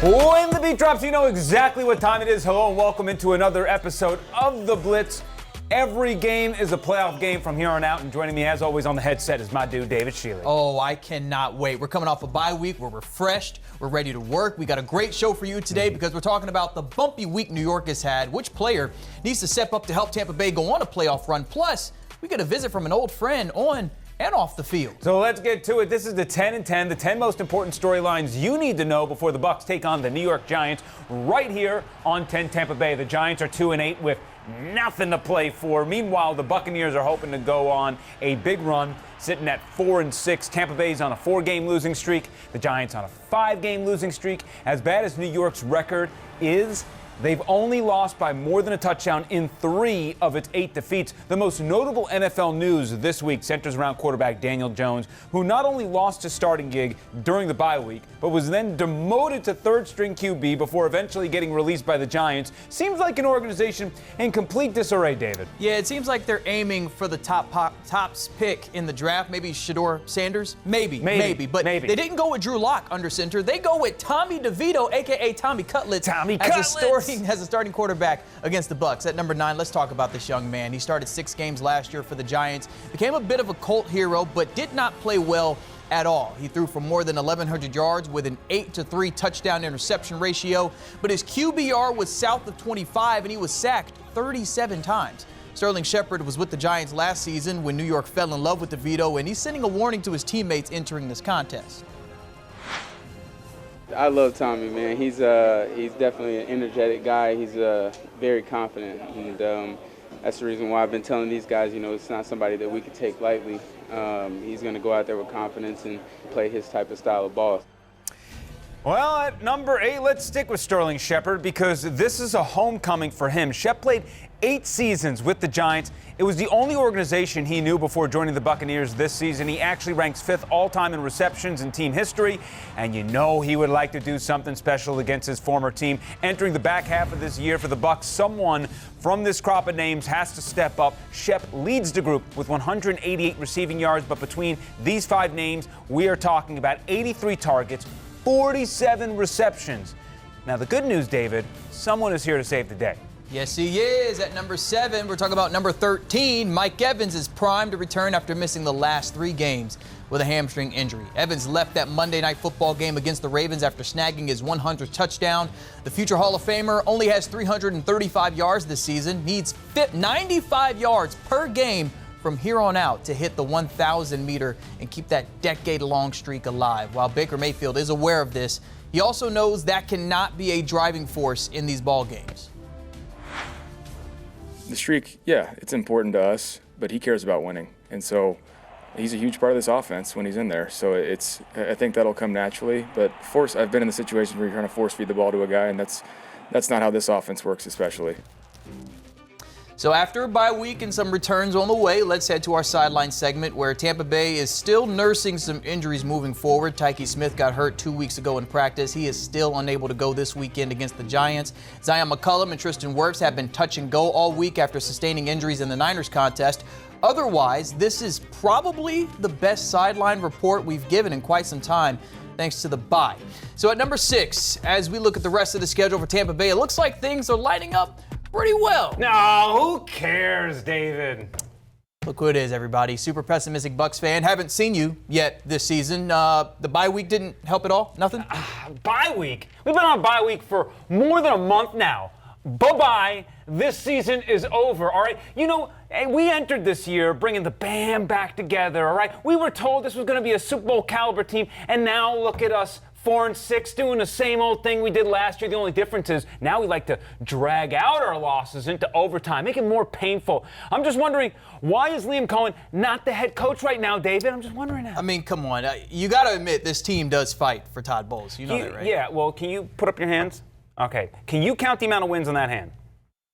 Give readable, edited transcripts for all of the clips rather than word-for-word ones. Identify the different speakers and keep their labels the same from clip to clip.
Speaker 1: When the beat drops, you know exactly what time it is. Hello and welcome into another episode of The Blitz. Every game is a playoff game from here on out, and joining me as always on the headset is my dude, David Schiele.
Speaker 2: Oh, I cannot wait. We're coming off a bye week. We're refreshed. We're ready to work. We got a great show for you today because we're talking about the bumpy week New York has had, which player needs to step up to help Tampa Bay go on a playoff run. Plus, we get a visit from an old friend on and off the field.
Speaker 1: So let's get to it. This is the 10 and 10, the 10 most important storylines you need to know before the Bucs take on the New York Giants right here on 10 Tampa Bay. The Giants are 2 and 8 with nothing to play for. Meanwhile, the Buccaneers are hoping to go on a big run, sitting at 4 and 6. Tampa Bay's on a 4-game losing streak. The Giants on a 5-game losing streak. As bad as New York's record is, they've only lost by more than a touchdown in 3 of its 8 defeats. The most notable NFL news this week centers around quarterback Daniel Jones, who not only lost his starting gig during the bye week, but was then demoted to third-string QB before eventually getting released by the Giants. Seems like an organization in complete disarray, David.
Speaker 2: Yeah, it seems like they're aiming for the tops pick in the draft. Maybe Shedeur Sanders? Maybe. But they didn't go with Drew Lock under center. They go with Tommy DeVito, a.k.a. Tommy Cutlets. As a starting quarterback against the Bucs. At number 9, let's talk about this young man. He started 6 games last year for the Giants, became a bit of a cult hero, but did not play well at all. He threw for more than 1,100 yards with an 8-3 touchdown interception ratio, but his QBR was south of 25, and he was sacked 37 times. Sterling Shepard was with the Giants last season when New York fell in love with DeVito, and he's sending a warning to his teammates entering this contest.
Speaker 3: I love Tommy, man. He's definitely an energetic guy. He's very confident, and that's the reason why I've been telling these guys, it's not somebody that we could take lightly. He's going to go out there with confidence and play his type of style of ball.
Speaker 1: Well, at number 8, let's stick with Sterling Shepard because this is a homecoming for him. Shep played 8 seasons with the Giants. It was the only organization he knew before joining the Buccaneers this season. He actually ranks 5th all-time in receptions in team history, and he would like to do something special against his former team. Entering the back half of this year for the Bucs, someone from this crop of names has to step up. Shep leads the group with 188 receiving yards, but between these 5 names, we are talking about 83 targets, 47 receptions. Now, the good news, David, someone is here to save the day.
Speaker 2: Yes, he is. At number 7, we're talking about number 13. Mike Evans is primed to return after missing the last 3 games with a hamstring injury. Evans left that Monday Night Football game against the Ravens after snagging his 100th touchdown. The future Hall of Famer only has 335 yards this season, needs 95 yards per game from here on out to hit the 1,000 meter and keep that decade-long streak alive. While Baker Mayfield is aware of this, he also knows that cannot be a driving force in these ball games.
Speaker 4: The streak, yeah, it's important to us, but he cares about winning. And so he's a huge part of this offense when he's in there. So I think that'll come naturally. But I've been in the situation where you're trying to force feed the ball to a guy, and that's not how this offense works, especially.
Speaker 2: So after a bye week and some returns on the way, let's head to our sideline segment where Tampa Bay is still nursing some injuries moving forward. Tyke Smith got hurt 2 weeks ago in practice. He is still unable to go this weekend against the Giants. Zion McCollum and Tristan Wirfs have been touch and go all week after sustaining injuries in the Niners contest. Otherwise, this is probably the best sideline report we've given in quite some time, thanks to the bye. So at number 6, as we look at the rest of the schedule for Tampa Bay, it looks like things are lining up pretty well.
Speaker 1: No, who cares, David?
Speaker 2: Look who it is, everybody. Super pessimistic Bucs fan. Haven't seen you yet this season. The bye week didn't help at all? Nothing?
Speaker 1: Bye week? We've been on bye week for more than a month now. Bye-bye. This season is over, all right? We entered this year bringing the band back together, all right? We were told this was going to be a Super Bowl caliber team, and now look at us. 4 and 6, doing the same old thing we did last year. The only difference is now we like to drag out our losses into overtime, make it more painful. I'm just wondering, why is Liam Cohen not the head coach right now, David? I'm just wondering now.
Speaker 2: I mean, come on. You got to admit, this team does fight for Todd Bowles. You know that, right?
Speaker 1: Yeah, well, can you put up your hands? Okay. Can you count the amount of wins on that hand?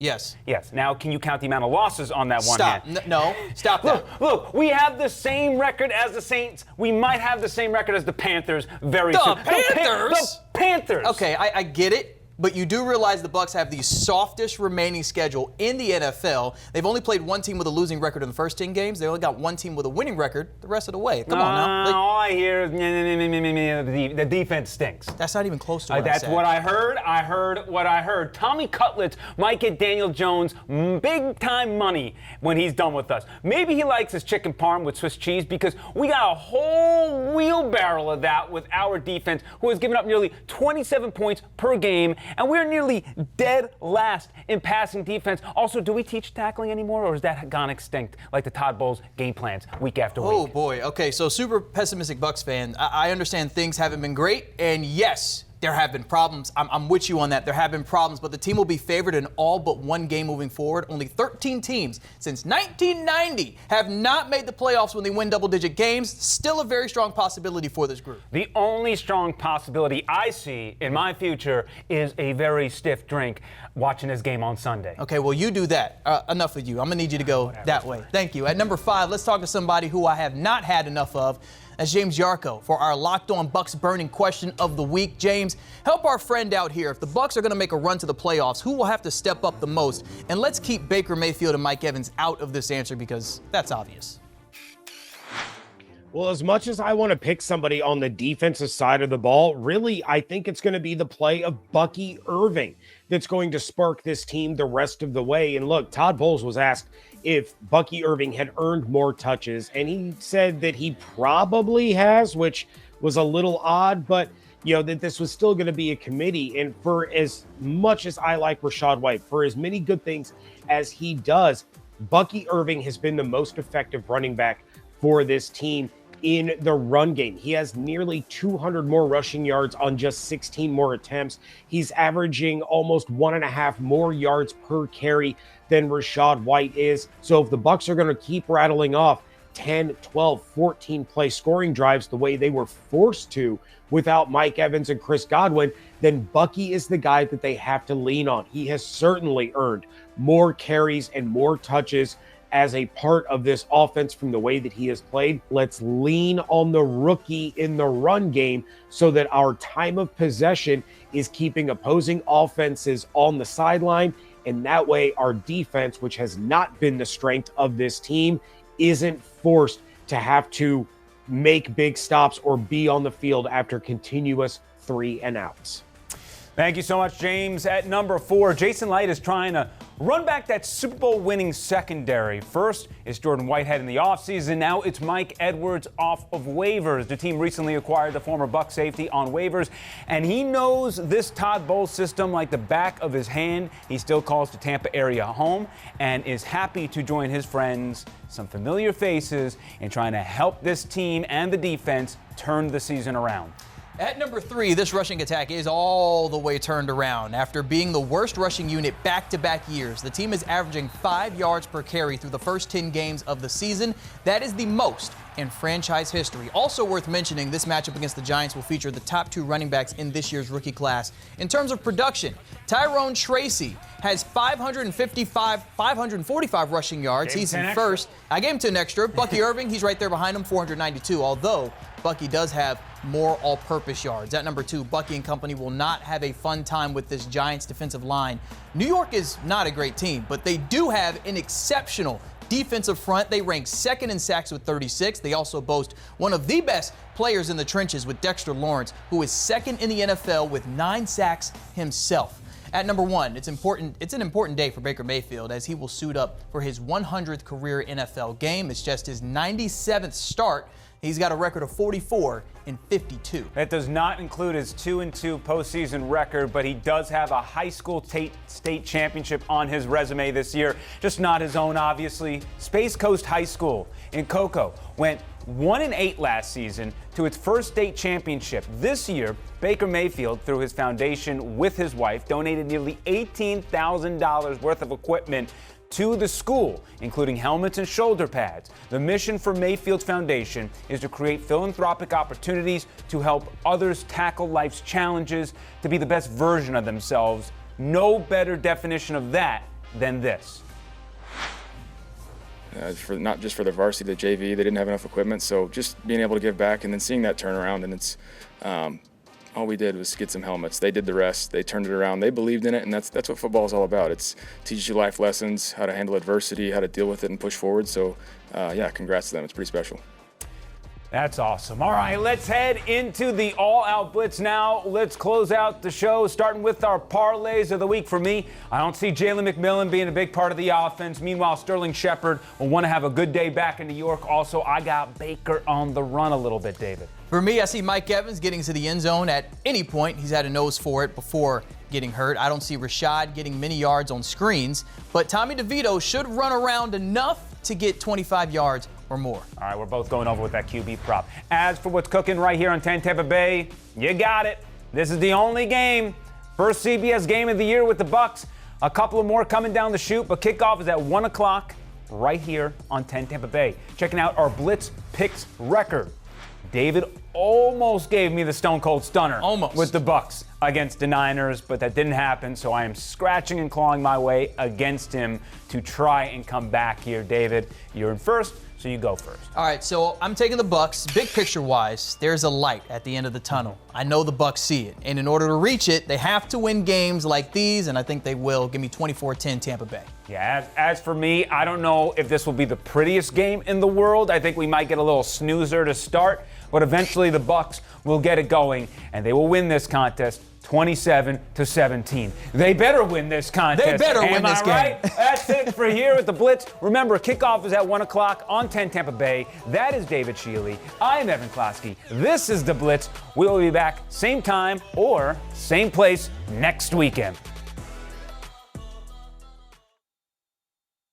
Speaker 2: Yes.
Speaker 1: Yes. Now, can you count the amount of losses on that one hand?
Speaker 2: No. Stop that.
Speaker 1: Look, we have the same record as the Saints. We might have the same record as the Panthers very soon.
Speaker 2: Panthers?
Speaker 1: The Panthers.
Speaker 2: Okay, I get it. but you do realize the Bucs have the softest remaining schedule in the NFL. They've only played one team with a losing record in the first 10 games. They only got one team with a winning record the rest of the way. Come on now.
Speaker 1: All I hear is the defense stinks.
Speaker 2: That's not even close to what
Speaker 1: That's
Speaker 2: I said.
Speaker 1: what I heard. I heard what I heard. Tommy Cutlets might get Daniel Jones big-time money when he's done with us. Maybe he likes his chicken parm with Swiss cheese because we got a whole wheelbarrow of that with our defense, who has given up nearly 27 points per game, and we're nearly dead last in passing defense. Also, do we teach tackling anymore, or has that gone extinct like the Todd Bowles game plans week after week?
Speaker 2: Oh, boy. Okay, so super pessimistic Bucs fan. I understand things haven't been great, and yes, there have been problems. I'm with you on that. There have been problems, but the team will be favored in all but one game moving forward. Only 13 teams since 1990 have not made the playoffs when they win double-digit games. Still a very strong possibility for this group.
Speaker 1: The only strong possibility I see in my future is a very stiff drink watching this game on Sunday.
Speaker 2: Okay, well, you do that. Enough of you. I'm going to need you to go that way. Thank you. At number 5, let's talk to somebody who I have not had enough of. That's James Yarko for our Locked On Bucs burning question of the week. James, help our friend out here. If the Bucs are going to make a run to the playoffs, who will have to step up the most? And let's keep Baker Mayfield and Mike Evans out of this answer because that's obvious.
Speaker 5: Well, as much as I want to pick somebody on the defensive side of the ball, really, I think it's going to be the play of Bucky Irving that's going to spark this team the rest of the way. And look, Todd Bowles was asked if Bucky Irving had earned more touches, and he said that he probably has, which was a little odd, but that this was still going to be a committee. And for as much as I like Rachaad White, for as many good things as he does, Bucky Irving has been the most effective running back for this team in the run game. He has nearly 200 more rushing yards on just 16 more attempts. He's averaging almost 1.5 more yards per carry than Rachaad White is. So if the Bucs are going to keep rattling off 10, 12, 14 play scoring drives the way they were forced to without Mike Evans and Chris Godwin, then Bucky is the guy that they have to lean on. He has certainly earned more carries and more touches as a part of this offense from the way that he has played. Let's lean on the rookie in the run game so that our time of possession is keeping opposing offenses on the sideline. And that way our defense, which has not been the strength of this team, isn't forced to have to make big stops or be on the field after continuous 3 and outs.
Speaker 1: Thank you so much, James. At number 4, Jason Light is trying to run back that Super Bowl winning secondary. First is Jordan Whitehead in the offseason. Now it's Mike Edwards off of waivers. The team recently acquired the former Buck safety on waivers, and he knows this Todd Bowles system like the back of his hand. He still calls the Tampa area home and is happy to join his friends, some familiar faces, in trying to help this team and the defense turn the season around.
Speaker 2: At number 3, this rushing attack is all the way turned around. After being the worst rushing unit back-to-back years, the team is averaging 5 yards per carry through the first 10 games of the season. That is the most in franchise history. Also worth mentioning, this matchup against the Giants will feature the top 2 running backs in this year's rookie class. In terms of production, Tyrone Tracy has 545 rushing yards. He's in first. I gave him 10 extra. Bucky Irving, he's right there behind him, 492, although Bucky does have more all-purpose yards. At number 2, Bucky and company will not have a fun time with this Giants defensive line. New York is not a great team, but they do have an exceptional defensive front. They rank 2nd in sacks with 36. They also boast one of the best players in the trenches with Dexter Lawrence, who is 2nd in the NFL with 9 sacks himself. At number 1, it's an important day for Baker Mayfield as he will suit up for his 100th career NFL game. It's just his 97th start. He's got a record of 44-52.
Speaker 1: That does not include his 2-2 postseason record, but he does have a high school state championship on his resume this year. Just not his own, obviously. Space Coast High School in Cocoa went 1-8 last season to its first state championship. This year, Baker Mayfield, through his foundation with his wife, donated nearly $18,000 worth of equipment to the school, including helmets and shoulder pads. The mission for Mayfield's foundation is to create philanthropic opportunities to help others tackle life's challenges to be the best version of themselves. No better definition of that than this.
Speaker 4: Not just for the varsity, the JV, they didn't have enough equipment, so just being able to give back and then seeing that turnaround, and it's All we did was get some helmets. They did the rest. They turned it around. They believed in it, and that's what football is all about. It teaches you life lessons, how to handle adversity, how to deal with it and push forward. So, yeah, congrats to them. It's pretty special.
Speaker 1: That's awesome. All right, let's head into the all-out blitz now. Let's close out the show, starting with our parlays of the week. For me, I don't see Jalen McMillan being a big part of the offense. Meanwhile, Sterling Shepard will want to have a good day back in New York. Also, I got Baker on the run a little bit, David.
Speaker 2: For me, I see Mike Evans getting to the end zone at any point. He's had a nose for it before getting hurt. I don't see Rashad getting many yards on screens, but Tommy DeVito should run around enough to get 25 yards or more.
Speaker 1: All right, we're both going over with that QB prop. As for what's cooking right here on 10 Tampa Bay, you got it. This is the only game. First CBS game of the year with the Bucs. A couple of more coming down the chute, but kickoff is at 1 o'clock right here on 10 Tampa Bay. Checking out our Blitz picks record. David almost gave me the Stone Cold Stunner with the Bucs against the Niners, but that didn't happen, so I am scratching and clawing my way against him to try and come back here. David, you're in first, so you go first.
Speaker 2: All right, so I'm taking the Bucs. Big picture-wise, there's a light at the end of the tunnel. I know the Bucs see it, and in order to reach it, they have to win games like these, and I think they will. Give me 24-10 Tampa Bay.
Speaker 1: Yeah, as for me, I don't know if this will be the prettiest game in the world. I think we might get a little snoozer to start, but eventually the Bucs will get it going, and they will win this contest 27-17. They better win this contest.
Speaker 2: They better win this game.
Speaker 1: Right? That's it for here at the Blitz. Remember, kickoff is at 1 o'clock on 10 Tampa Bay. That is David Schiele. I'm Evan Closky. This is the Blitz. We will be back same time or same place next weekend.